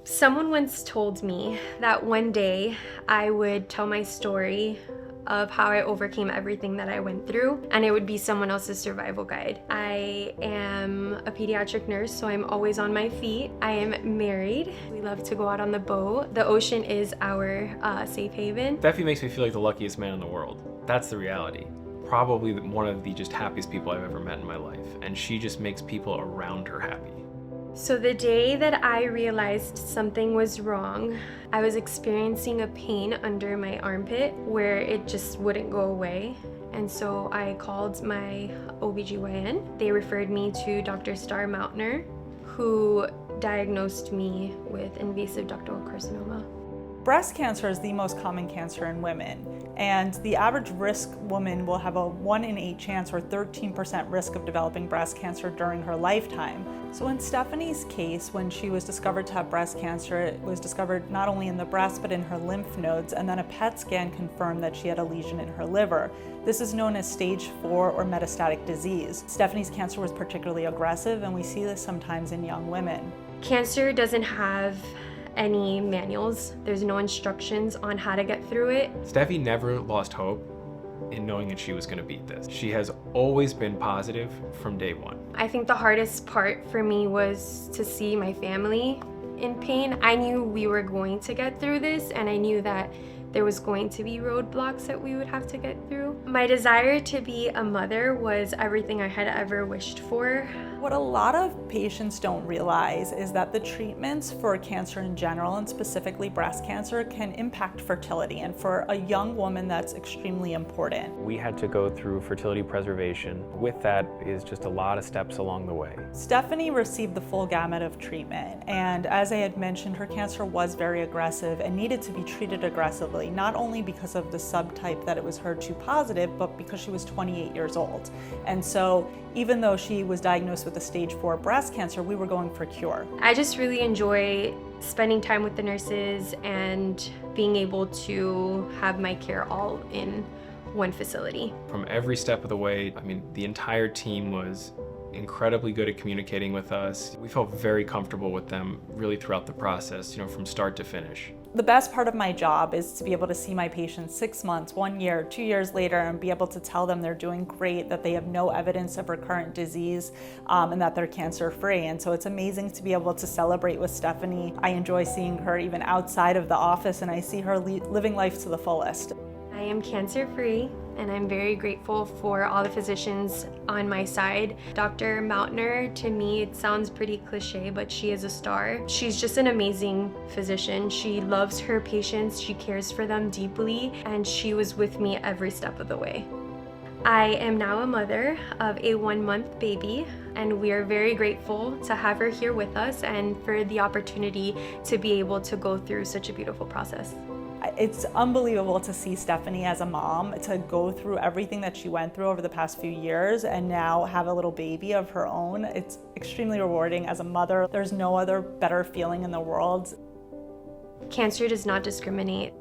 Someone once told me that one day I would tell my story of how I overcame everything that I went through, and it would be someone else's survival guide. I am a pediatric nurse, so I'm always on my feet. I am married. We love to go out on the boat. The ocean is our safe haven. Steffi makes me feel like the luckiest man in the world. That's the reality. Probably one of the just happiest people I've ever met in my life, and she just makes people around her happy. So the day that I realized something was wrong, I was experiencing a pain under my armpit where it just wouldn't go away. And so I called my OBGYN. They referred me to Dr. Starr Mautner, who diagnosed me with invasive ductal carcinoma. Breast cancer is the most common cancer in women, and the average risk woman will have a 1 in 8 chance or 13% risk of developing breast cancer during her lifetime. So in Stephanie's case, when she was discovered to have breast cancer, it was discovered not only in the breast but in her lymph nodes, and then a PET scan confirmed that she had a lesion in her liver. This is known as stage 4 or metastatic disease. Stephanie's cancer was particularly aggressive, and we see this sometimes in young women. Cancer doesn't have any manuals. There's no instructions on how to get through it. Steffi never lost hope in knowing that she was going to beat this. She has always been positive from day one. I think the hardest part for me was to see my family in pain. I knew we were going to get through this, and I knew that there was going to be roadblocks that we would have to get through. My desire to be a mother was everything I had ever wished for. What a lot of patients don't realize is that the treatments for cancer in general, and specifically breast cancer, can impact fertility. And for a young woman, that's extremely important. We had to go through fertility preservation. With that is just a lot of steps along the way. Stephanie received the full gamut of treatment. And as I had mentioned, her cancer was very aggressive and needed to be treated aggressively, not only because of the subtype that it was HER2 positive, but because she was 28 years old. And so even though she was diagnosed with a stage 4 breast cancer, we were going for cure. I just really enjoy spending time with the nurses and being able to have my care all in one facility. From every step of the way, the entire team was incredibly good at communicating with us. We felt very comfortable with them really throughout the process, from start to finish. The best part of my job is to be able to see my patients 6 months, 1 year, 2 years later, and be able to tell them they're doing great, that they have no evidence of recurrent disease, and that they're cancer-free. And so it's amazing to be able to celebrate with Stephanie. I enjoy seeing her even outside of the office, and I see her living life to the fullest. I am cancer-free, and I'm very grateful for all the physicians on my side. Dr. Mautner, to me, it sounds pretty cliche, but she is a star. She's just an amazing physician. She loves her patients, she cares for them deeply, and she was with me every step of the way. I am now a mother of a 1-month baby, and we are very grateful to have her here with us and for the opportunity to be able to go through such a beautiful process. It's unbelievable to see Stephanie as a mom, to go through everything that she went through over the past few years and now have a little baby of her own. It's extremely rewarding as a mother. There's no other better feeling in the world. Cancer does not discriminate.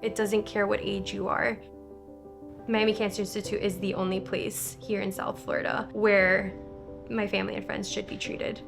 It doesn't care what age you are. Miami Cancer Institute is the only place here in South Florida where my family and friends should be treated.